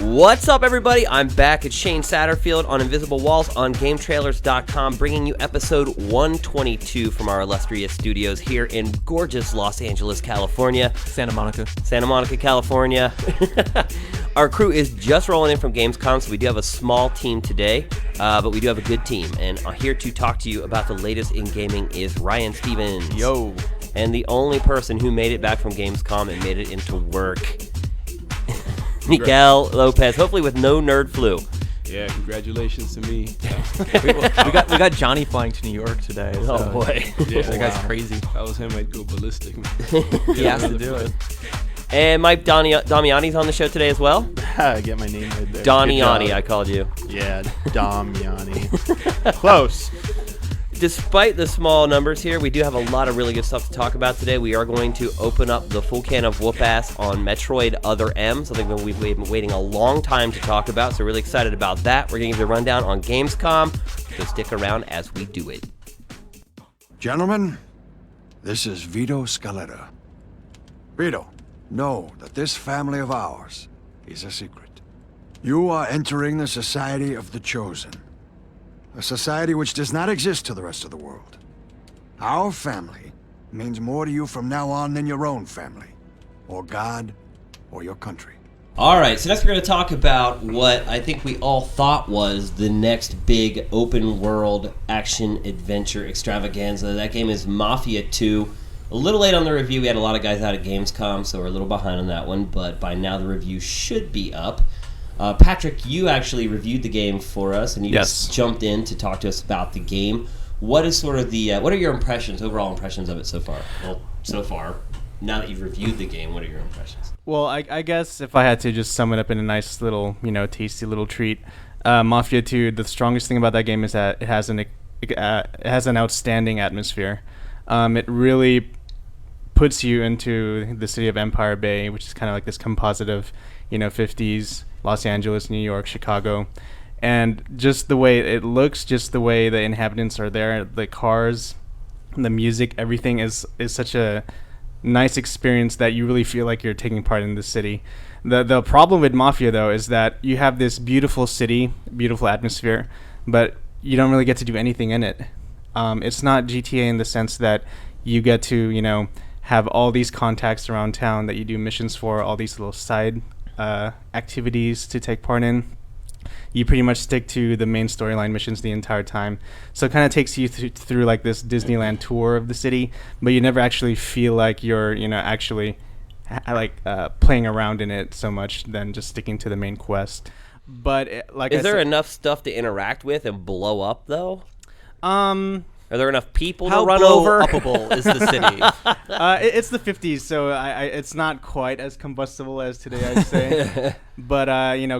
What's up, everybody? I'm back at Shane Satterfield on Invisible Walls on GameTrailers.com, bringing you episode 122 from our illustrious studios here in gorgeous Los Angeles, California. Santa Monica, California. Our crew is just rolling in from Gamescom, so we do have a small team today, but we do have a good team. And here to talk to you about the latest in gaming is Ryan Stevens. Yo. And the only person who made it back from Gamescom and made it into work, Miguel Lopez, hopefully with no nerd flu. Yeah, congratulations to me. we got Johnny flying to New York today. So. Oh boy. Yeah, that guy's crazy. If I was him, I'd go ballistic. He has to do it. And Mike Damiani's on the show today as well. Get my name right there. Damiani, I called you. Yeah, Damiani. Close. Despite the small numbers here, we do have a lot of really good stuff to talk about today. We are going to open up the full can of whoop-ass on Metroid Other M, something that we've been waiting a long time to talk about, so really excited about that. We're going to give you the rundown on Gamescom, so stick around as we do it. Gentlemen, this is Vito Scaletta. Vito, know that this family of ours is a secret. You are entering the Society of the Chosen. A society which does not exist to the rest of the world. Our family means more to you from now on than your own family, or God, or your country. All right, so next we're going to talk about what I think we all thought was the next big open-world action-adventure extravaganza. That game is Mafia 2. A little late on the review. We had a lot of guys out at Gamescom, so we're a little behind on that one, but by now the review should be up. Patrick, you actually reviewed the game for us, and you just jumped in to talk to us about the game. What is sort of the what are your impressions, overall impressions of it so far? Well, so far, now that you've reviewed the game, what are your impressions? Well, I guess if I had to just sum it up in a nice little, tasty little treat, Mafia 2, the strongest thing about that game is that it has an outstanding atmosphere. It really puts you into the city of Empire Bay, which is kind of like this composite of, 50s, Los Angeles, New York, Chicago, and just the way it looks, just the way the inhabitants are there, the cars, the music, everything is such a nice experience that you really feel like you're taking part in the city. The problem with Mafia, though, is that you have this beautiful city, beautiful atmosphere, but you don't really get to do anything in it. It's not GTA in the sense that you get to, have all these contacts around town that you do missions for, all these little side activities to take part in. You pretty much stick to the main storyline missions the entire time. So it kind of takes you through like this Disneyland tour of the city, but you never actually feel like you're, actually playing around in it so much than just sticking to the main quest. But is there enough stuff to interact with and blow up though? Are there enough people to run over? How blow-upable is the city? It's the 50s, so it's not quite as combustible as today, I'd say. But,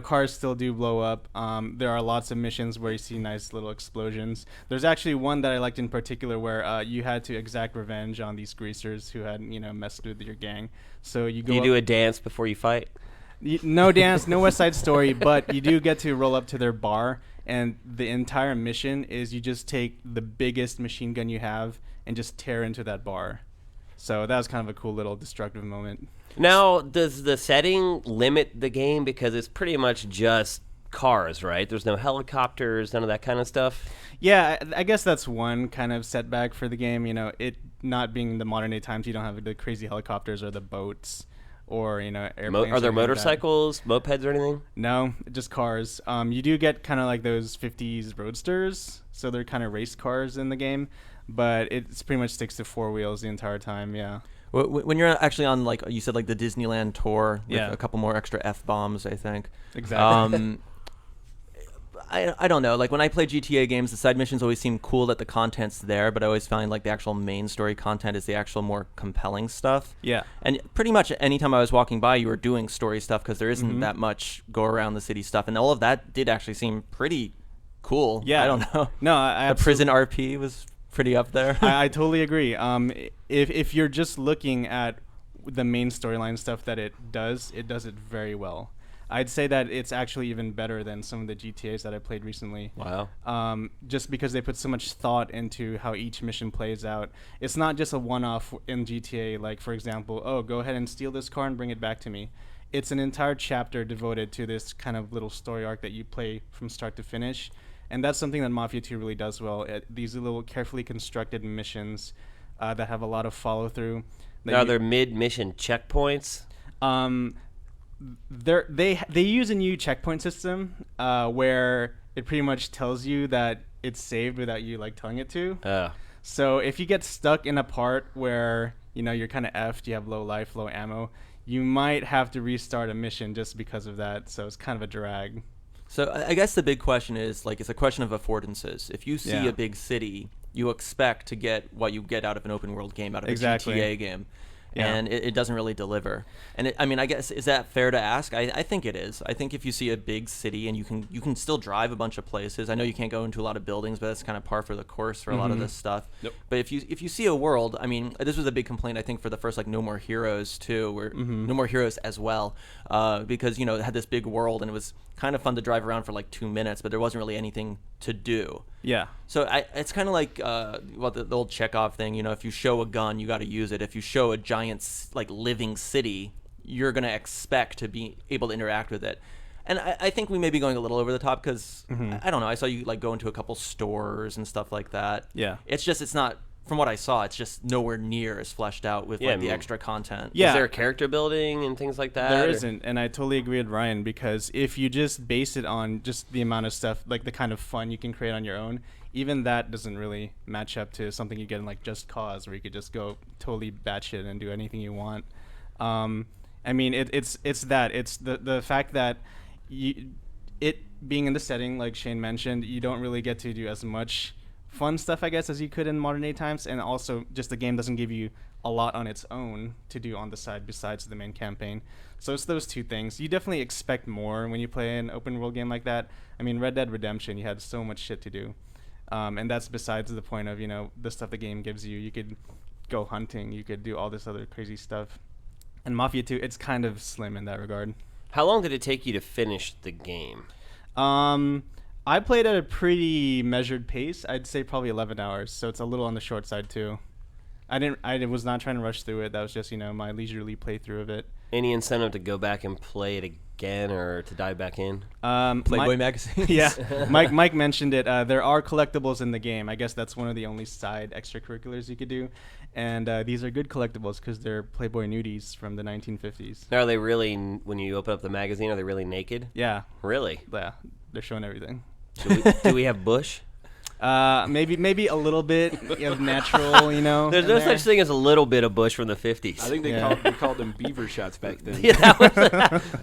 cars still do blow up. There are lots of missions where you see nice little explosions. There's actually one that I liked in particular where you had to exact revenge on these greasers who had, messed with your gang. So you go. You do a dance before you fight? No dance, no West Side Story, but you do get to roll up to their bar. And the entire mission is you just take the biggest machine gun you have and just tear into that bar. So that was kind of a cool little destructive moment. Now, does the setting limit the game? Because it's pretty much just cars, right? There's no helicopters, none of that kind of stuff? Yeah, I guess that's one kind of setback for the game. It not being the modern day times, you don't have the crazy helicopters or the boats. Or airplanes. Are there motorcycles, mopeds, or anything? No, just cars. You do get kind of like those 50s roadsters, so they're kind of race cars in the game, but it pretty much sticks to four wheels the entire time. Yeah. When you're actually on, like you said, like the Disneyland tour with a couple more extra F-bombs, I think. Exactly. I don't know. Like when I play GTA games, the side missions always seem cool that the content's there, but I always find like the actual main story content is the actual more compelling stuff. Yeah. And pretty much anytime I was walking by, you were doing story stuff because there isn't that much go around the city stuff, and all of that did actually seem pretty cool. Yeah. I don't know. No, the prison RP was pretty up there. I totally agree. If you're just looking at the main storyline stuff that it does it very well. I'd say that it's actually even better than some of the GTAs that I played recently. Wow. Just because they put so much thought into how each mission plays out. It's not just a one-off in GTA, like, for example, oh, go ahead and steal this car and bring it back to me. it's an entire chapter devoted to this kind of little story arc that you play from start to finish. And that's something that Mafia 2 really does well. These little carefully constructed missions that have a lot of follow through. Are there mid-mission checkpoints? They use a new checkpoint system where it pretty much tells you that it's saved without you like telling it to. So if you get stuck in a part where you're kind of effed, you have low life, low ammo, you might have to restart a mission just because of that. So it's kind of a drag. So I guess the big question is, like, it's a question of affordances. If you see a big city, you expect to get what you get out of an open world game, out of a GTA game. And it doesn't really deliver. And I guess, is that fair to ask? I think it is. I think if you see a big city and you can still drive a bunch of places. I know you can't go into a lot of buildings, but that's kind of par for the course for a lot of this stuff. Yep. But if you see a world, I mean, this was a big complaint I think for the first like No More Heroes too, where No More Heroes as well, because it had this big world and it was kind of fun to drive around for like 2 minutes, but there wasn't really anything to do. Yeah. So it's kind of like the old Chekhov thing. If you show a gun, you got to use it. If you show a giant like living city, you're gonna expect to be able to interact with it. And I think we may be going a little over the top because I don't know. I saw you like go into a couple stores and stuff like that. Yeah. It's not. From what I saw, it's just nowhere near as fleshed out with the extra content. Yeah. Is there character building and things like that? There isn't, and I totally agree with Ryan, because if you just base it on just the amount of stuff, like the kind of fun you can create on your own, even that doesn't really match up to something you get in like Just Cause, where you could just go totally batshit and do anything you want. I mean, it's the fact that it being in the setting, like Shane mentioned, you don't really get to do as much fun stuff, I guess, as you could in modern day times, and also just the game doesn't give you a lot on its own to do on the side besides the main campaign. So it's those two things. You definitely expect more when you play an open world game like that. I mean, Red Dead Redemption, you had so much shit to do, and that's besides the point of the stuff the game gives you. You could go hunting, you could do all this other crazy stuff. And Mafia 2, it's kind of slim in that regard. How long did it take you to finish the game? I played at a pretty measured pace. I'd say probably 11 hours, so it's a little on the short side too. I was not trying to rush through it. That was just my leisurely playthrough of it. Any incentive to go back and play it again or to dive back in? Playboy magazine. Yeah, Mike mentioned it. There are collectibles in the game. I guess that's one of the only side extracurriculars you could do, and these are good collectibles because they're Playboy nudies from the 1950s. Are they really, when you open up the magazine, are they really naked? Yeah. Really? Yeah, they're showing everything. Do we have bush? Maybe a little bit of natural, There's no such thing as a little bit of bush from the 50s. I think they called them beaver shots back then. Yeah,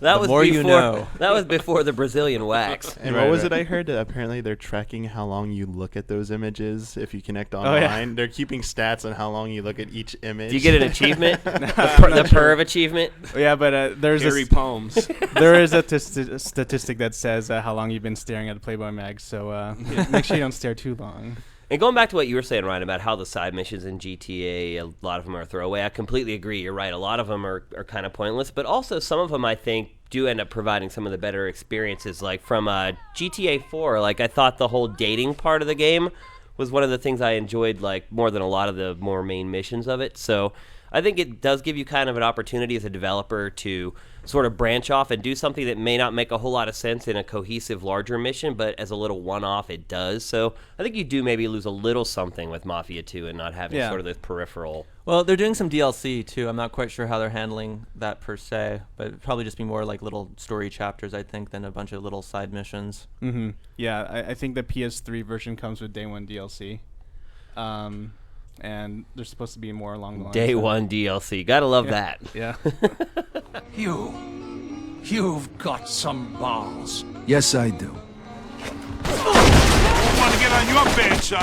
that was more before, you know. That was before the Brazilian wax. And what was it I heard? Apparently they're tracking how long you look at those images if you connect online. They're keeping stats on how long you look at each image. Do you get an achievement? the perv achievement? Yeah, but there's Hairy palms. there is a statistic that says how long you've been staring at a Playboy mag, so make sure you don't stare too long. And going back to what you were saying, Ryan, about how the side missions in GTA, a lot of them are throwaway, I completely agree. You're right. A lot of them are kind of pointless, but also some of them, I think, do end up providing some of the better experiences. Like from GTA 4, like I thought the whole dating part of the game was one of the things I enjoyed like more than a lot of the more main missions of it. So I think it does give you kind of an opportunity as a developer to sort of branch off and do something that may not make a whole lot of sense in a cohesive larger mission, but as a little one-off it does. So I think you do maybe lose a little something with Mafia 2 and not having sort of this peripheral. Well, they're doing some DLC too. I'm not quite sure how they're handling that per se, but it'd probably just be more like little story chapters, I think, than a bunch of little side missions. Mm-hmm. Yeah, I think the PS3 version comes with Day 1 DLC. And there's supposed to be more along the lines. Day 1 DLC. Gotta love that. Yeah. You've got some balls. Yes, I do. Want to get on your bed, son?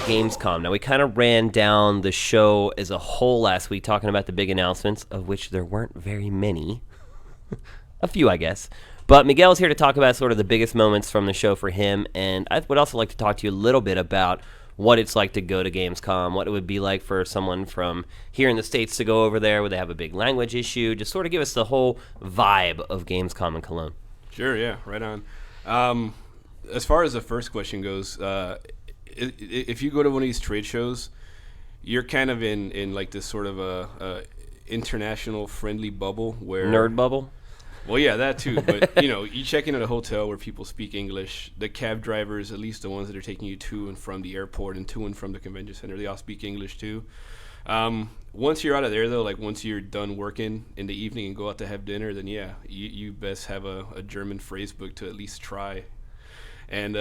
Gamescom. Now, we kind of ran down the show as a whole last week talking about the big announcements, of which there weren't very many. A few, I guess. But Miguel's here to talk about sort of the biggest moments from the show for him, and I would also like to talk to you a little bit about what it's like to go to Gamescom, what it would be like for someone from here in the States to go over there. Would they have a big language issue? Just sort of give us the whole vibe of Gamescom in Cologne. Sure, yeah, right on. As far as the first question goes, if you go to one of these trade shows, you're kind of in like this sort of international friendly bubble where Nerd bubble. Well, yeah, that too. But you check in at a hotel where people speak English. The cab drivers, at least the ones that are taking you to and from the airport and to and from the convention center, they all speak English too. Once you're out of there, though, like once you're done working in the evening and go out to have dinner, then yeah, you best have a German phrase book to at least try. And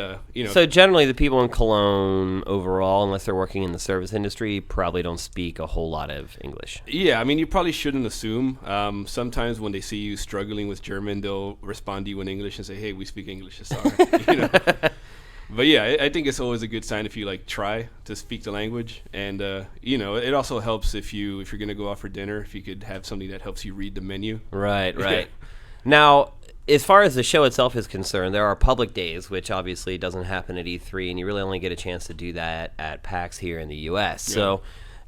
So generally, the people in Cologne overall, unless they're working in the service industry, probably don't speak a whole lot of English. Yeah, I mean, you probably shouldn't assume. Sometimes when they see you struggling with German, they'll respond to you in English and say, "Hey, we speak English, sorry." But yeah, I think it's always a good sign if you like try to speak the language, and it also helps if you're gonna go out for dinner, if you could have something that helps you read the menu. Right. Now, as far as the show itself is concerned, there are public days, which obviously doesn't happen at E3, and you really only get a chance to do that at PAX here in the U.S. Yeah. So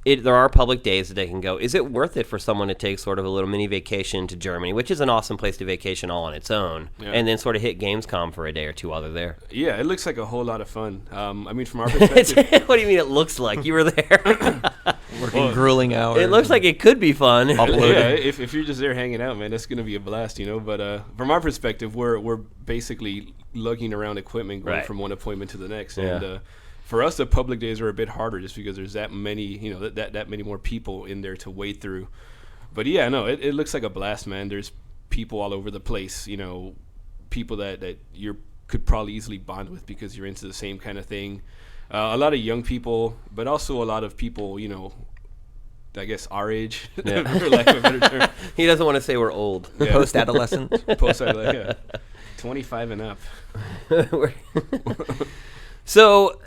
there are public days that they can go. Is it worth it for someone to take sort of a little mini vacation to Germany, which is an awesome place to vacation all on its own, and then sort of hit Gamescom for a day or two while they're there? Yeah, it looks like a whole lot of fun. I mean, from our perspective... What do you mean it looks like? You were there. Working grueling hours. It looks like it could be fun. Yeah, if you're just there hanging out, man, that's going to be a blast, But from our perspective, we're basically lugging around equipment going from one appointment to the next. Yeah. And for us, the public days are a bit harder just because there's that many, that many more people in there to wade through. But yeah, no, it looks like a blast, man. There's people all over the place, people that you could probably easily bond with because you're into the same kind of thing. A lot of young people, but also a lot of people, I guess our age, for lack of a better term. He doesn't want to say we're old. Yeah. Post-adolescent. Yeah. 25 and up. So,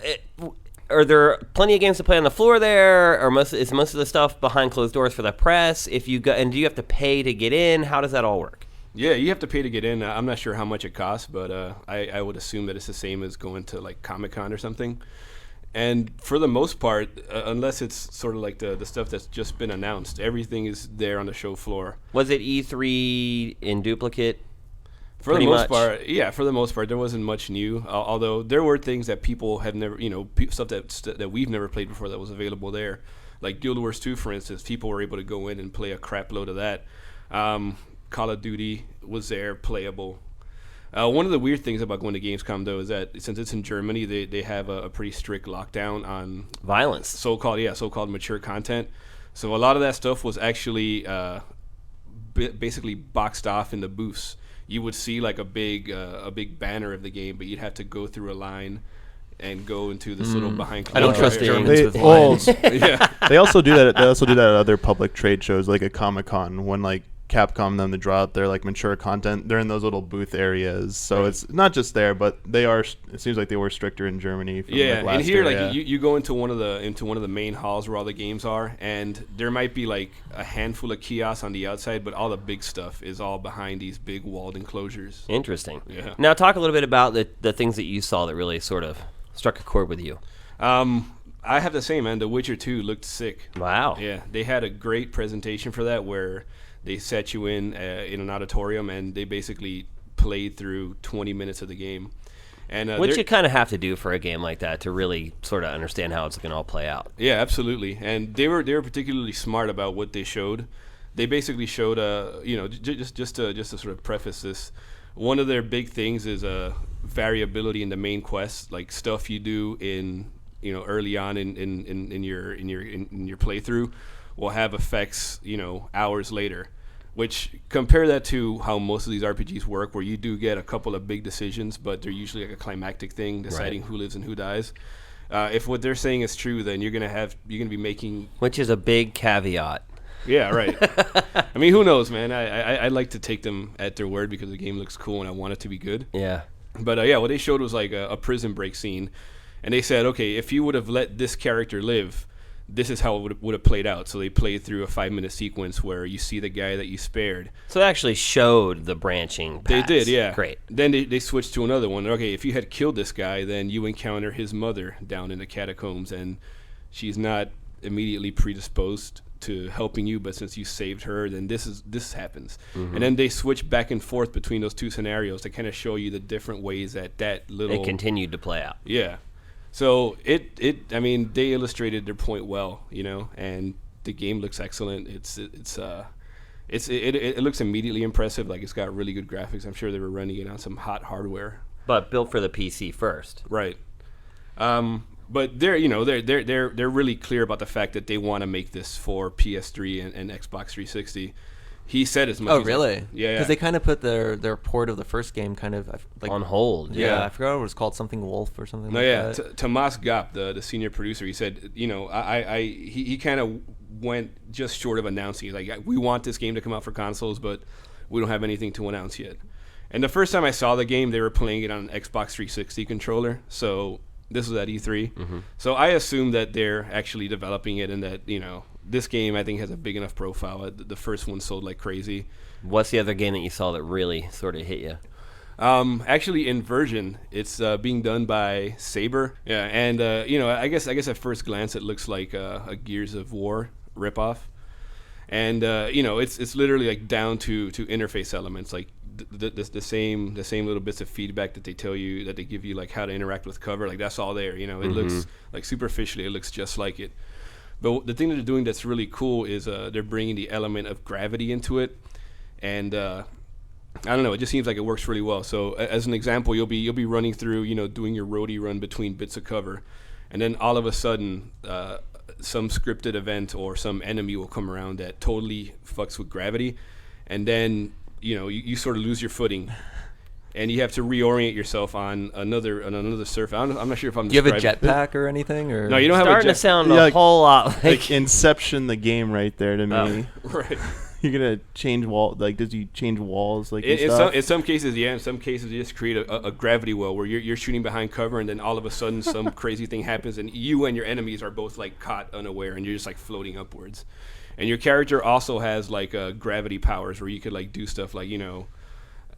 are there plenty of games to play on the floor there, or is most of the stuff behind closed doors for the press? Do you have to pay to get in? How does that all work? Yeah, you have to pay to get in. I'm not sure how much it costs, but I would assume that it's the same as going to like Comic-Con or something. And for the most part, unless it's sort of like the stuff that's just been announced, everything is there on the show floor. Was it E3 in duplicate? For the most part, yeah. For the most part, there wasn't much new. Although there were things that people have never, stuff that we've never played before that was available there, like Guild Wars 2, for instance. People were able to go in and play a crap load of that. Call of Duty was there, playable. One of the weird things about going to Gamescom, though, is that since it's in Germany, they have a pretty strict lockdown on violence, so-called mature content. So a lot of that stuff was actually basically boxed off in the booths. You would see like a big banner of the game, but you'd have to go through a line and go into this little behind. I don't trust Germans with lines. They also do that. They also do that at other public trade shows, like at Comic-Con, when like Capcom them to draw out their like mature content. They're in those little booth areas, so it's not just there, but they are. It seems like they were stricter in Germany. From, like, last and here, year, like you go into one of the main halls where all the games are, and there might be like a handful of kiosks on the outside, but all the big stuff is all behind these big walled enclosures. Interesting. Yeah. Now talk a little bit about the things that you saw that really sort of struck a chord with you. I have the same, man. The Witcher 2 looked sick. Wow. Yeah, they had a great presentation for that where they set you in an auditorium and they basically played through 20 minutes of the game. And which you kind of have to do for a game like that to really sort of understand how it's going to all play out. Yeah, absolutely. And they were particularly smart about what they showed. They basically showed just to sort of preface this, one of their big things is variability in the main quest, like stuff you do in early on in your playthrough will have effects hours later, which compare that to how most of these RPGs work, where you do get a couple of big decisions, but they're usually like a climactic thing deciding who lives and who dies. If what they're saying is true, then you're gonna be making, which is a big caveat. Yeah, right. I mean, who knows, man? I like to take them at their word because the game looks cool and I want it to be good. Yeah. But what they showed was like a prison break scene, and they said, okay, if you would have let this character live, this is how it would have played out. So they played through a 5-minute sequence where you see the guy that you spared. So they actually showed the branching paths. They did, yeah. Great. Then they switched to another one. Okay, if you had killed this guy, then you encounter his mother down in the catacombs, and she's not immediately predisposed to helping you, but since you saved her, then this happens. Mm-hmm. And then they switch back and forth between those two scenarios to kind of show you the different ways that little... It continued to play out. Yeah. So I mean, they illustrated their point well, and the game looks excellent. It looks immediately impressive. Like, it's got really good graphics. I'm sure they were running it on some hot hardware. But built for the PC first. Right. But they're really clear about the fact that they want to make this for PS3 and Xbox 360. He said as much. Oh, really? Yeah. Because they kind of put their port of the first game kind of like on hold. Yeah, I forgot what it was called, something Wolf or something. That. Tomas Gap, the senior producer, he said, he kind of went just short of announcing, like, we want this game to come out for consoles, but we don't have anything to announce yet. And the first time I saw the game, they were playing it on an Xbox 360 controller. So this was at E3. Mm-hmm. So I assume that they're actually developing it, and that, this game, I think, has a big enough profile. The first one sold like crazy. What's the other game that you saw that really sort of hit you? Actually, Inversion. It's being done by Saber. Yeah, and I guess at first glance it looks like a Gears of War ripoff, and it's literally like down to interface elements, like the same little bits of feedback that they tell you, that they give you, like how to interact with cover. Like, that's all there. It looks like, superficially, it looks just like it. But the thing that they're doing that's really cool is they're bringing the element of gravity into it, and I don't know, it just seems like it works really well. So as an example, you'll be running through, doing your roadie run between bits of cover, and then all of a sudden some scripted event or some enemy will come around that totally fucks with gravity, and then you sort of lose your footing. And you have to reorient yourself on another surface. I'm not sure if I'm. Do you have a jetpack or anything? Or no, you don't have a jetpack. Starting to sound a whole lot like Inception, the game, right there to me. Right. You're gonna change does he change walls like in some cases, yeah. In some cases, you just create a gravity well where you're shooting behind cover, and then all of a sudden some crazy thing happens, and you and your enemies are both like caught unaware, and you're just like floating upwards. And your character also has like gravity powers where you could like do stuff like,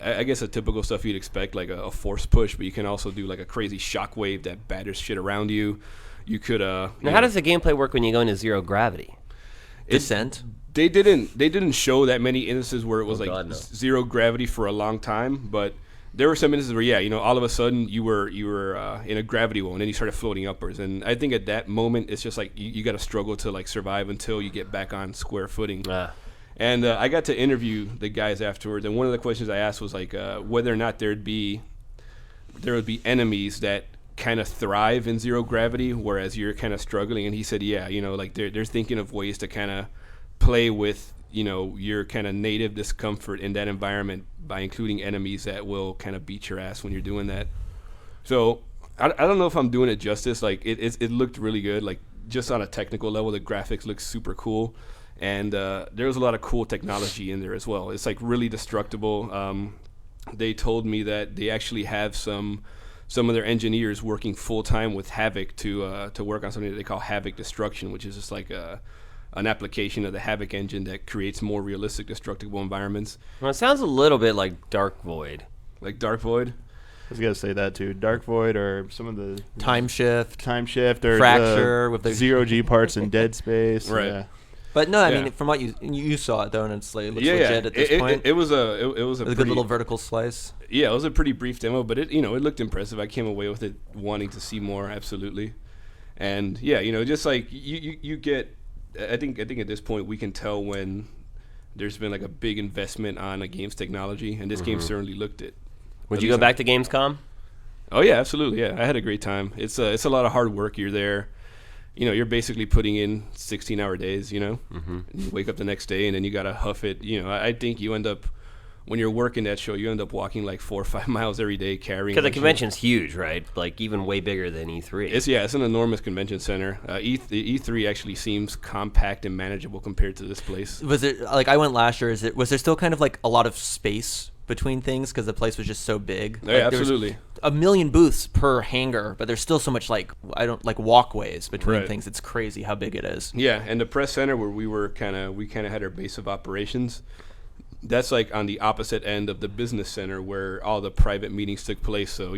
I guess a typical stuff you'd expect, like a force push, but you can also do like a crazy shockwave that batters shit around you. You could now, how does the gameplay work when you go into zero gravity? Descent? They didn't show that many instances where it was zero gravity for a long time, but there were some instances where all of a sudden you were in a gravity well, and then you started floating upwards. And I think at that moment it's just like you got to struggle to like survive until you get back on square footing. And I got to interview the guys afterwards, and one of the questions I asked was like whether or not there would be enemies that kind of thrive in zero gravity, whereas you're kind of struggling. And he said, like they're thinking of ways to kind of play with your kind of native discomfort in that environment by including enemies that will kind of beat your ass when you're doing that. So I don't know if I'm doing it justice. Like it looked really good. Like, just on a technical level, the graphics look super cool. And there's a lot of cool technology in there as well. It's like really destructible. They told me that they actually have some of their engineers working full time with Havok to work on something that they call Havok Destruction, which is just like an application of the Havok engine that creates more realistic destructible environments. Well, it sounds a little bit like Dark Void. Like Dark Void? I was gonna say that too. Dark Void, or some of the Time Shift, or Fracture with the zero G parts in Dead Space. Right. Yeah. But no, I mean, from what you saw it though, and it looks legit at this point. It was a good little vertical slice. Yeah, it was a pretty brief demo, but it looked impressive. I came away with it wanting to see more, absolutely. And just like you get, I think at this point we can tell when there's been like a big investment on a game's technology, and this game certainly looked it. Would you go back to Gamescom? Oh yeah, absolutely. Yeah, I had a great time. It's a lot of hard work. You're there. You're basically putting in 16-hour days, You wake up the next day, and then you got to huff it. I think you end up, when you're working that show, you end up walking like 4 or 5 miles every day carrying. Because the convention's huge, right? Like even way bigger than E3. It's an enormous convention center. E3 actually seems compact and manageable compared to this place. Was it, like, I went last year, was there still kind of like a lot of space between things because the place was just so big? Yeah, like, absolutely. 1 million booths per hangar, but there's still so much like walkways between things. It's crazy how big it is. Yeah, and the press center where we kind of had our base of operations, that's like on the opposite end of the business center where all the private meetings took place. So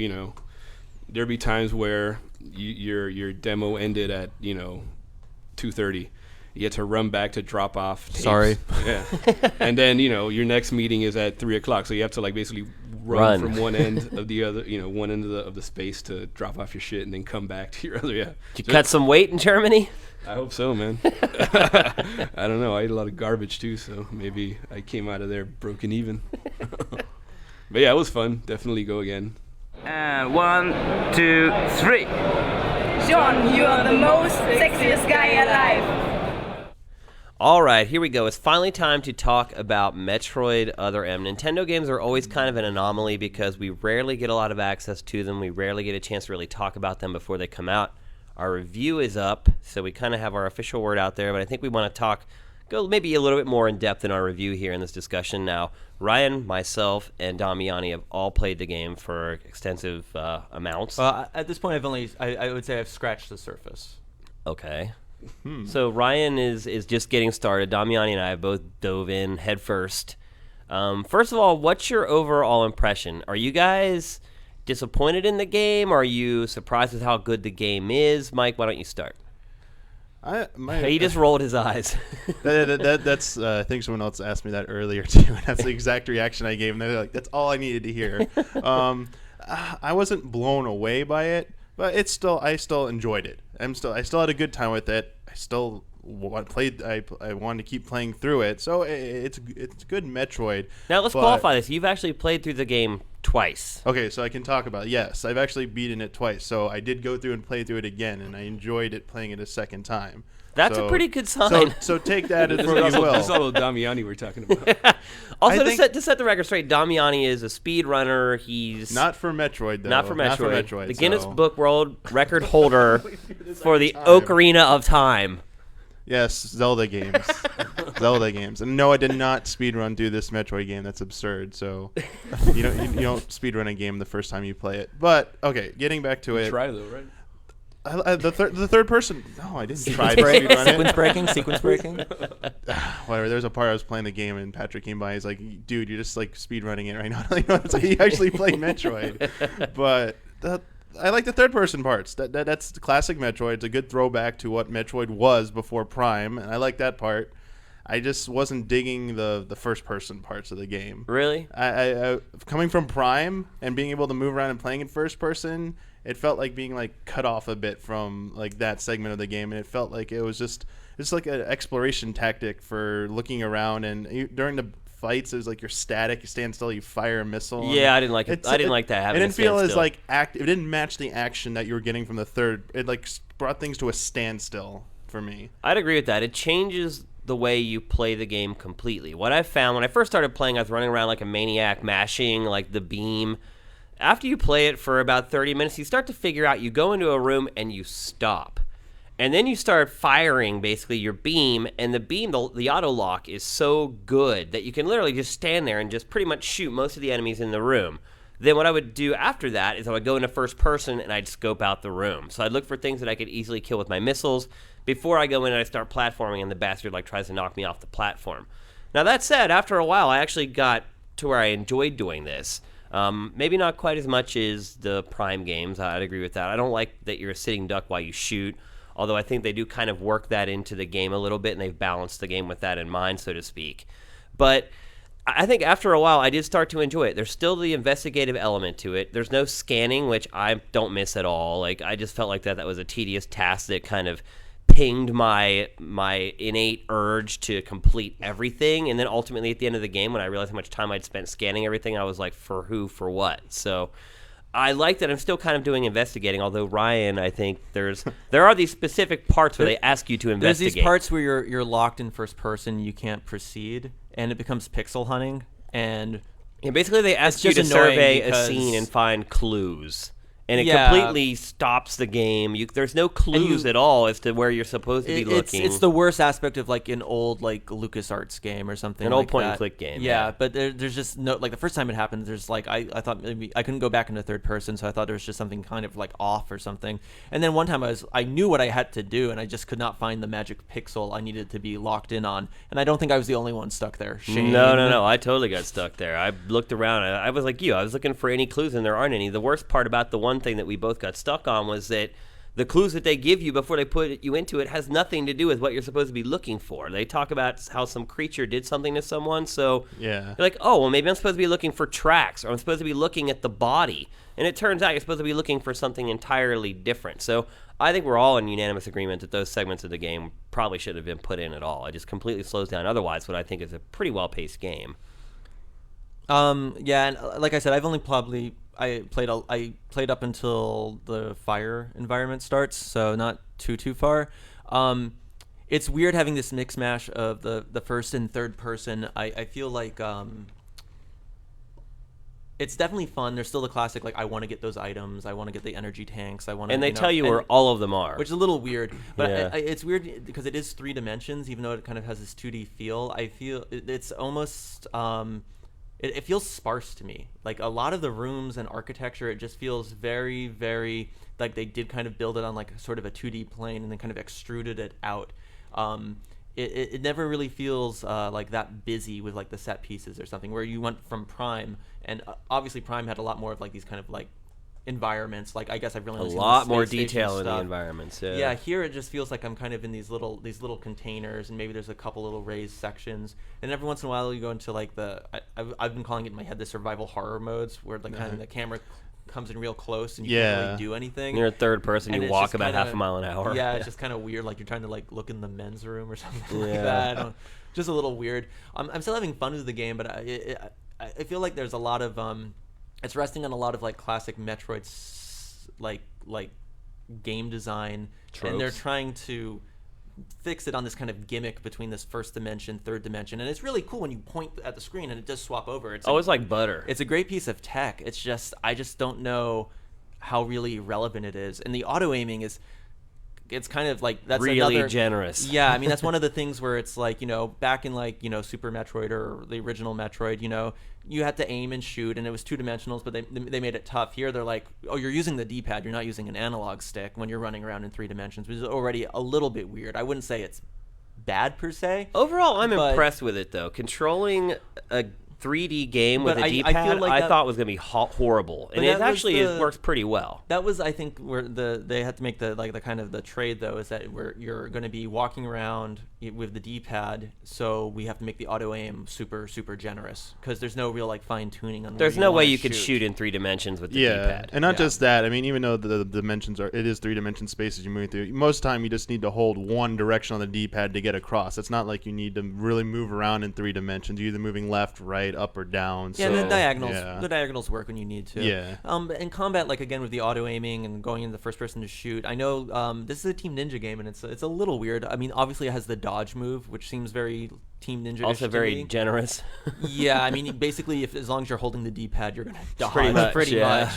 there'd be times where your demo ended at 2:30, You had to run back to drop off tapes. Sorry. Yeah. And then, your next meeting is at 3 o'clock. So you have to like basically run from one end of the other, one end of the space to drop off your shit and then come back to your other. Yeah. Did you cut some weight in Germany? I hope so, man. I don't know. I ate a lot of garbage too, so maybe I came out of there broken even. But yeah, it was fun. Definitely go again. And 1, 2, 3. John, you are the most sexiest guy alive. All right, here we go. It's finally time to talk about Metroid Other M. Nintendo games are always kind of an anomaly because we rarely get a lot of access to them. We rarely get a chance to really talk about them before they come out. Our review is up, so we kind of have our official word out there, but I think we want to go maybe a little bit more in depth in our review here in this discussion. Now, Ryan, myself, and Damiani have all played the game for extensive amounts. At this point, I would say I've scratched the surface. Okay. So Ryan is just getting started. Damiani and I have both dove in head first. First of all, what's your overall impression? Are you guys disappointed in the game? Are you surprised with how good the game is? Mike, why don't you start? He just rolled his eyes. That's I think someone else asked me that earlier too. And that's the exact reaction I gave them. They're like, that's all I needed to hear. I wasn't blown away by it, but I still enjoyed it. I still had a good time with it. I still I wanted to keep playing through it. So it's good Metroid. Now let's qualify this. You've actually played through the game twice. Okay, so I can talk about it. Yes, I've actually beaten it twice. So I did go through and play through it again, and I enjoyed it playing it a second time. That's a pretty good sign. So take that as what you will. That's all Damiani we're talking about. Also, to set the record straight, Damiani is a speedrunner. He's not for Metroid, though. Not for Metroid. The Guinness Book World Record holder for the Ocarina of Time. Yes, Zelda games. Zelda games. And no, I did not speedrun through this Metroid game. That's absurd. So you don't speedrun a game the first time you play it. But okay, getting back to it. Try though, right? The third person. No, I didn't try to speedrun it. Sequence breaking. Whatever. There's a part I was playing the game and Patrick came by. He's like, "Dude, you're just like speedrunning it right now." It's like he actually played Metroid. But I like the third-person parts. That's the classic Metroid. It's a good throwback to what Metroid was before Prime, and I like that part. I just wasn't digging the first-person parts of the game. Really? I coming from Prime and being able to move around and playing in first-person, it felt like being like cut off a bit from like that segment of the game, and it felt like it was just like an exploration tactic for looking around. And during the fights, it was like you're static, you stand still, you fire a missile. Yeah, I didn't like it. I didn't like that. It didn't feel as like it didn't match the action that you were getting from the third. It like brought things to a standstill for me. I'd agree with that. It changes the way you play the game completely. What I found when I first started playing, I was running around like a maniac, mashing like the beam. After you play it for about 30 minutes, you start to figure out, you go into a room and you stop. And then you start firing basically your beam, and the beam, the auto lock is so good that you can literally just stand there and just pretty much shoot most of the enemies in the room. Then what I would do after that is I would go into first person and I'd scope out the room. So I'd look for things that I could easily kill with my missiles before I go in and I start platforming and the bastard like tries to knock me off the platform. Now that said, after a while I actually got to where I enjoyed doing this. Maybe not quite as much as the Prime games. I'd agree with that. I don't like that you're a sitting duck while you shoot. Although I think they do kind of work that into the game a little bit, and they've balanced the game with that in mind, so to speak. But I think after a while, I did start to enjoy it. There's still the investigative element to it. There's no scanning, which I don't miss at all. Like I just felt like that was a tedious task that kind of pinged my innate urge to complete everything. And then ultimately at the end of the game, when I realized how much time I'd spent scanning everything, I was like, for who, for what? So I like that I'm still kind of doing investigating, although Ryan, I think there are these specific parts where they ask you to investigate. There's these parts where you're locked in first person, you can't proceed, and it becomes pixel hunting. And basically they ask you to survey a scene and find clues. And it completely stops the game. There's no clues at all as to where you're supposed to be looking. It's the worst aspect of like an old like LucasArts game or something. An old point-and-click game. Yeah, but there's just no like the first time it happened. There's like I thought maybe I couldn't go back into third person, so I thought there was just something kind of like off or something. And then one time I knew what I had to do, and I just could not find the magic pixel I needed to be locked in on. And I don't think I was the only one stuck there. Shame. No. I totally got stuck there. I looked around. I was like you. I was looking for any clues, and there aren't any. The worst part about the one thing that we both got stuck on was that the clues that they give you before they put you into it has nothing to do with what you're supposed to be looking for. They talk about how some creature did something to someone, so you're like, oh, well, maybe I'm supposed to be looking for tracks, or I'm supposed to be looking at the body. And it turns out you're supposed to be looking for something entirely different. So I think we're all in unanimous agreement that those segments of the game probably shouldn't have been put in at all. It just completely slows down otherwise what I think is a pretty well-paced game. Yeah, and like I said, I've only I played up until the fire environment starts, so not too far. It's weird having this mix mash of the first and third person. I feel like it's definitely fun. There's still the classic, like, I want to get those items, I want to get the energy tanks, I want to. And they tell you where all of them are, which is a little weird. But it's weird because it is 3 dimensions, even though it kind of has this 2D feel. I feel it's almost. It feels sparse to me. Like a lot of the rooms and architecture, it just feels very, very like they did kind of build it on like sort of a 2D plane and then kind of extruded it out. It never really feels like that busy with like the set pieces or something, where you went from Prime, and obviously Prime had a lot more of like these kind of like environments. Like I guess I've really a lot more detail in the environments. Yeah, here it just feels like I'm kind of in these little containers, and maybe there's a couple little raised sections, and every once in a while you go into like I've been calling it in my head the survival horror modes, where like kind of the camera comes in real close and you can't really do anything. You're a third person, you walk about half a mile an hour. Yeah, it's just kind of weird, like you're trying to like look in the men's room or something like that. Just a little weird. I'm still having fun with the game, but I feel like there's a lot of it's resting on a lot of like classic Metroid like game design tropes. And they're trying to fix it on this kind of gimmick between this first dimension, third dimension, and it's really cool when you point at the screen and it does swap over. It's like butter. It's a great piece of tech. It's just I just don't know how really relevant it is, and the auto aiming is. It's kind of like that's really generous. Yeah, I mean that's one of the things where it's like, you know, back in like, you know, Super Metroid or the original Metroid, you know, you had to aim and shoot, and it was 2 dimensionals, but they made it tough. Here they're like, oh, you're using the D-pad, you're not using an analog stick when you're running around in 3 dimensions, which is already a little bit weird. I wouldn't say it's bad per se. Overall, I'm impressed with it though. Controlling a 3D game with a D-pad, I thought was going to be horrible, and it actually works pretty well. That was, I think, where they had to make the kind of the trade though, is that where you're going to be walking around with the D-pad, so we have to make the auto aim super generous, because there's no real like fine tuning on. There's no way you could shoot in 3 dimensions with the D-pad. And not just that. I mean, even though the dimensions it is 3-dimension spaces you're moving through. Most of the time, you just need to hold one direction on the D-pad to get across. It's not like you need to really move around in 3 dimensions. You're either moving left, right, up or down. Yeah, so, and the diagonals work when you need to. Yeah. In combat, like again with the auto aiming and going into the first person to shoot, I know this is a Team Ninja game, and it's a little weird. I mean, obviously it has the dodge move, which seems very Team Ninja. Also very generous. Yeah, I mean, basically, as long as you're holding the D-pad, you're gonna dodge pretty much.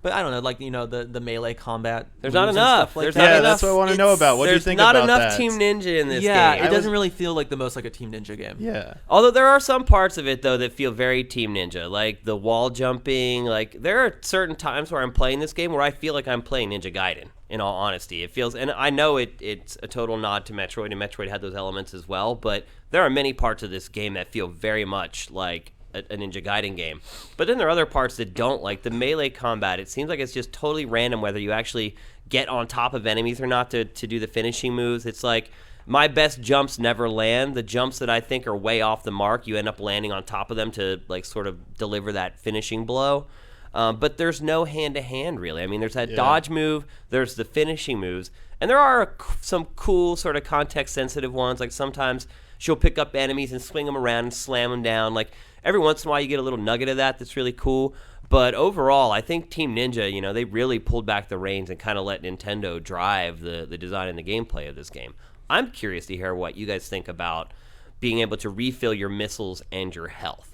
But I don't know, like, you know, the melee combat. There's not enough. Like that's what I want to know about. What do you think about that? There's not enough Team Ninja in this game. Yeah, it doesn't really feel like the most like a Team Ninja game. Yeah. Although there are some parts of it, though, that feel very Team Ninja, like the wall jumping. Like, there are certain times where I'm playing this game where I feel like I'm playing Ninja Gaiden, in all honesty. It feels, and I know it's a total nod to Metroid, and Metroid had those elements as well, but there are many parts of this game that feel very much like a Ninja Gaiden game. But then there are other parts that don't, like the melee combat. It seems like it's just totally random whether you actually get on top of enemies or not to do the finishing moves. It's like my best jumps never land. The jumps that I think are way off the mark, you end up landing on top of them to like sort of deliver that finishing blow. But there's no hand-to-hand, really. I mean, there's that dodge move, there's the finishing moves, and there are some cool sort of context-sensitive ones. Like sometimes she'll pick up enemies and swing them around and slam them down. Like every once in a while you get a little nugget of that's really cool. But overall, I think Team Ninja, you know, they really pulled back the reins and kind of let Nintendo drive the design and the gameplay of this game. I'm curious to hear what you guys think about being able to refill your missiles and your health.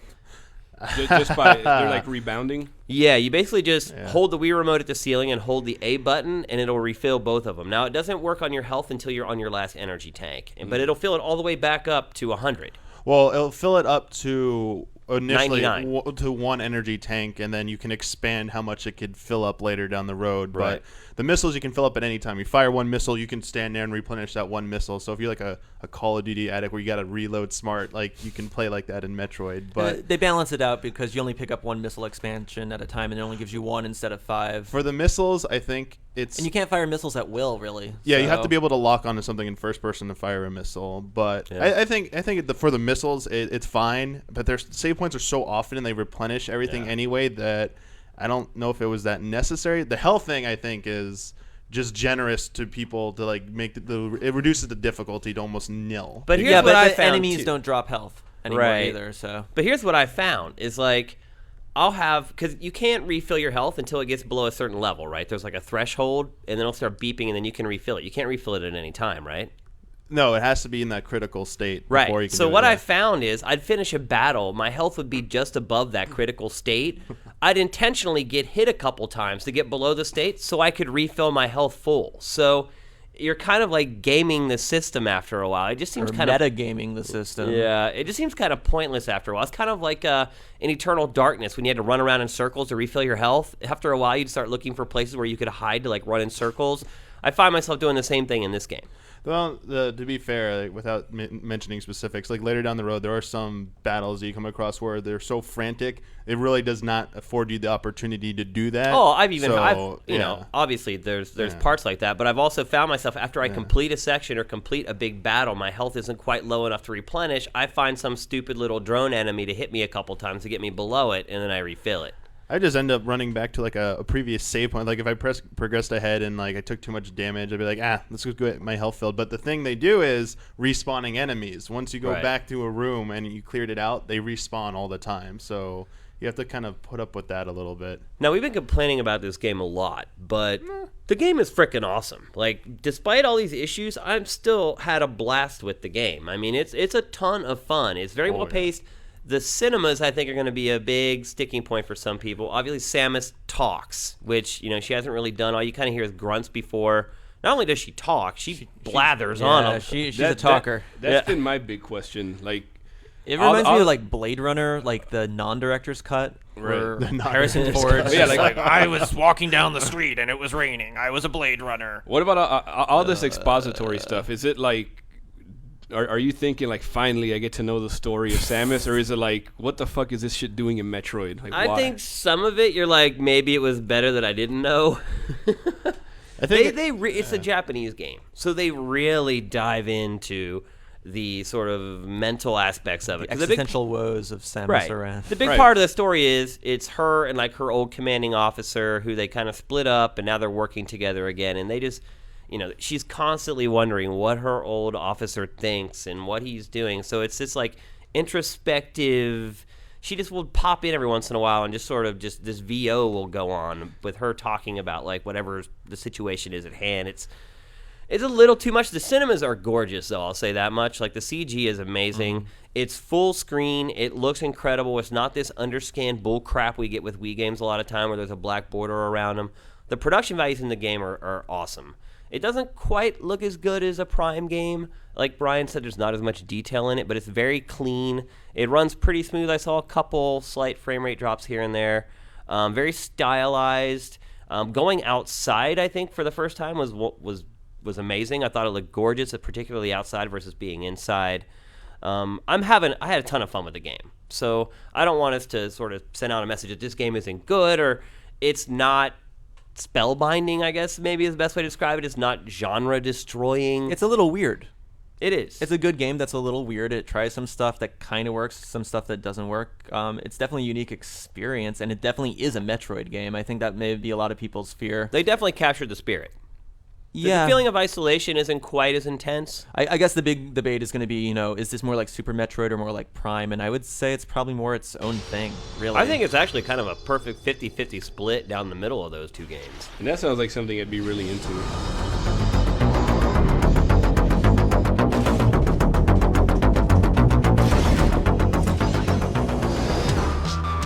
Just by they're like rebounding. Yeah, you basically just hold the Wii remote at the ceiling and hold the A button, and it'll refill both of them. Now, it doesn't work on your health until you're on your last energy tank, but it'll fill it all the way back up to 100. Well, it'll fill it up to initially 99. To 1 energy tank, and then you can expand how much it could fill up later down the road. Right. But the missiles you can fill up at any time. You fire 1 missile, you can stand there and replenish that 1 missile. So if you're like a Call of Duty addict where you got to reload smart, like you can play like that in Metroid. But they balance it out because you only pick up 1 missile expansion at a time, and it only gives you 1 instead of 5. For the missiles, I think it's and you can't fire missiles at will, really. Yeah, so. you have to be able to lock onto something in first person to fire a missile. But I think for the missiles, it's fine. But their save points are so often and they replenish everything anyway that I don't know if it was that necessary. The health thing, I think, is just generous to people to like make it reduces the difficulty to almost nil. But here's what I found enemies too. don't drop health anymore either. So, but here's what I found is like. I'll have, because you can't refill your health until it gets below a certain level, right? There's like a threshold, and then it'll start beeping, and then you can refill it. You can't refill it at any time, right? No, it has to be in that critical state right. before you can So do what it, I found is I'd finish a battle, my health would be just above that critical state. I'd intentionally get hit a couple times to get below the state so I could refill my health full. So you're kind of like gaming the system after a while. It just seems kind of meta-gaming the system. Yeah, it just seems kind of pointless after a while. It's kind of like in Eternal Darkness when you had to run around in circles to refill your health. After a while, you'd start looking for places where you could hide to like run in circles. I find myself doing the same thing in this game. Well, to be fair, like, without mentioning specifics, like later down the road, there are some battles that you come across where they're so frantic, it really does not afford you the opportunity to do that. Oh, you know, obviously there's parts like that, but I've also found myself after I complete a section or complete a big battle, my health isn't quite low enough to replenish. I find some stupid little drone enemy to hit me a couple times to get me below it, and then I refill it. I just end up running back to like a previous save point. Like if I progressed ahead and like I took too much damage, I'd be like, let's just get my health filled. But the thing they do is respawning enemies. Once you go back to a room and you cleared it out, they respawn all the time. So you have to kind of put up with that a little bit. Now, we've been complaining about this game a lot, but the game is freaking awesome. Like, despite all these issues, I've still had a blast with the game. I mean, it's a ton of fun. It's very well paced. The cinemas, I think, are going to be a big sticking point for some people. Obviously, Samus talks, which, you know, she hasn't really done. All you kind of hear is grunts before. Not only does she talk, she blathers on them. She's a talker. That's been my big question. Like, it reminds me of like Blade Runner, like the non-director's cut, where Harrison Ford. like I was walking down the street and it was raining. I was a Blade Runner. What about all this expository stuff? Is it like? Are you thinking like finally I get to know the story of Samus, or is it like what the fuck is this shit doing in Metroid? Like, I think some of it you're like maybe it was better that I didn't know. I think it's a Japanese game, so they really dive into the sort of mental aspects of it. The existential woes of Samus Aran. The big part of the story is it's her and like her old commanding officer who they kind of split up and now they're working together again, and they just. You know, she's constantly wondering what her old officer thinks and what he's doing. So it's this like introspective. She just will pop in every once in a while and just sort of just this VO will go on with her talking about like whatever the situation is at hand. It's a little too much. The cinemas are gorgeous, though. I'll say that much. Like the CG is amazing. It's full screen. It looks incredible. It's not this underscanned bull crap we get with Wii games a lot of time where there's a black border around them. The production values in the game are awesome. It doesn't quite look as good as a Prime game. Like Brian said, there's not as much detail in it, but it's very clean. It runs pretty smooth. I saw a couple slight frame rate drops here and there. Very stylized. Going outside, I think, for the first time was amazing. I thought it looked gorgeous, particularly outside versus being inside. I had a ton of fun with the game. So I don't want us to sort of send out a message that this game isn't good or it's not spellbinding, I guess maybe is the best way to describe it. It's not genre destroying. It's a little weird. It is. It's a good game that's a little weird. It tries some stuff that kind of works, some stuff that doesn't work. It's definitely a unique experience, and it definitely is a Metroid game. I think that may be a lot of people's fear. They definitely captured the spirit. Yeah. The feeling of isolation isn't quite as intense. I guess the big debate is going to be, is this more like Super Metroid or more like Prime? And I would say it's probably more its own thing, really. I think it's actually kind of a perfect 50-50 split down the middle of those two games. And that sounds like something I'd be really into.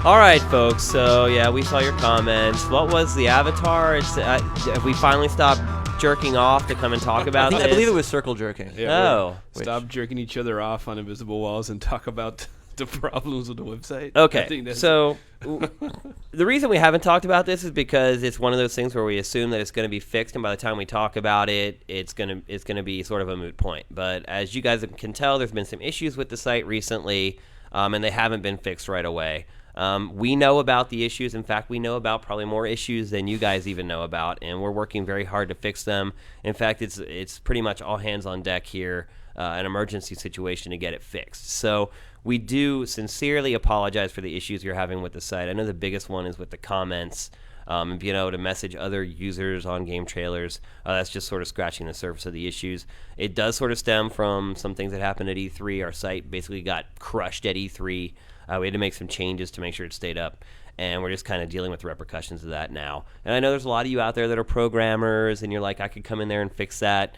All right, folks. So, yeah, we saw your comments. What was the avatar? Have we finally stopped jerking off to come and talk about this? I believe it was circle jerking. Yeah, stop jerking each other off on invisible walls and talk about the problems with the website. Okay, so the reason we haven't talked about this is because it's one of those things where we assume that it's going to be fixed, and by the time we talk about it, it's going to be sort of a moot point. But as you guys can tell, there's been some issues with the site recently, and they haven't been fixed right away. We know about the issues. In fact, we know about probably more issues than you guys even know about, and we're working very hard to fix them. In fact, it's pretty much all hands on deck here, an emergency situation to get it fixed. So we do sincerely apologize for the issues you're having with the site. I know the biggest one is with the comments. And being able to message other users on game trailers, that's just sort of scratching the surface of the issues. It does sort of stem from some things that happened at E3. Our site basically got crushed at E3. We had to make some changes to make sure it stayed up, and we're just kind of dealing with the repercussions of that now. And I know there's a lot of you out there that are programmers, and you're like, I could come in there and fix that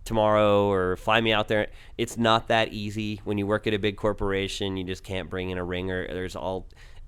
tomorrow or fly me out there. It's not that easy. When you work at a big corporation, you just can't bring in a ringer.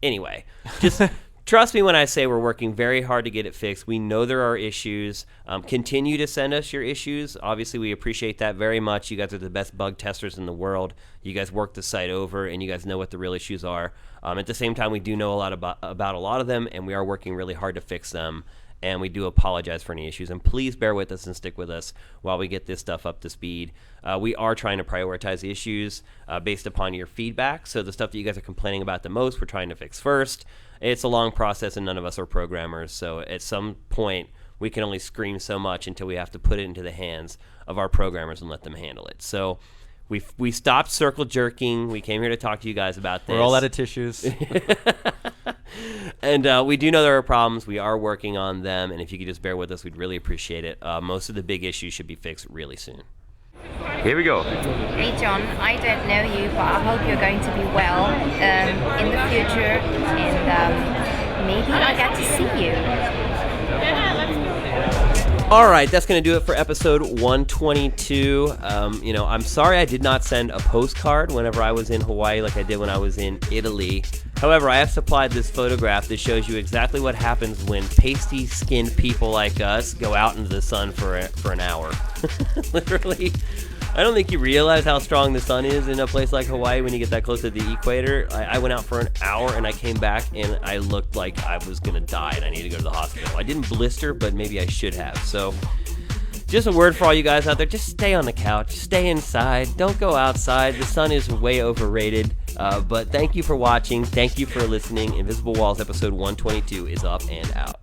Anyway, just... Trust me when I say we're working very hard to get it fixed. We know there are issues. Continue to send us your issues. Obviously, we appreciate that very much. You guys are the best bug testers in the world. You guys work the site over, and you guys know what the real issues are. At the same time, we do know a lot about a lot of them, and we are working really hard to fix them. And we do apologize for any issues. And please bear with us and stick with us while we get this stuff up to speed. We are trying to prioritize the issues based upon your feedback. So the stuff that you guys are complaining about the most, we're trying to fix first. It's a long process, and none of us are programmers. So at some point, we can only scream so much until we have to put it into the hands of our programmers and let them handle it. So we stopped circle jerking. We came here to talk to you guys about this. We're all out of tissues. And we do know there are problems. We are working on them, and if you could just bear with us, we'd really appreciate it. Most of the big issues should be fixed really soon. Here we go. Hey John, I don't know you, but I hope you're going to be well in the future, and maybe I get to see you. All right, that's going to do it for episode 122. I'm sorry I did not send a postcard whenever I was in Hawaii like I did when I was in Italy. However, I have supplied this photograph that shows you exactly what happens when pasty-skinned people like us go out into the sun for an hour. Literally. I don't think you realize how strong the sun is in a place like Hawaii when you get that close to the equator. I went out for an hour and I came back and I looked like I was going to die and I needed to go to the hospital. I didn't blister, but maybe I should have. So just a word for all you guys out there. Just stay on the couch. Stay inside. Don't go outside. The sun is way overrated. But thank you for watching. Thank you for listening. Invisible Walls episode 122 is up and out.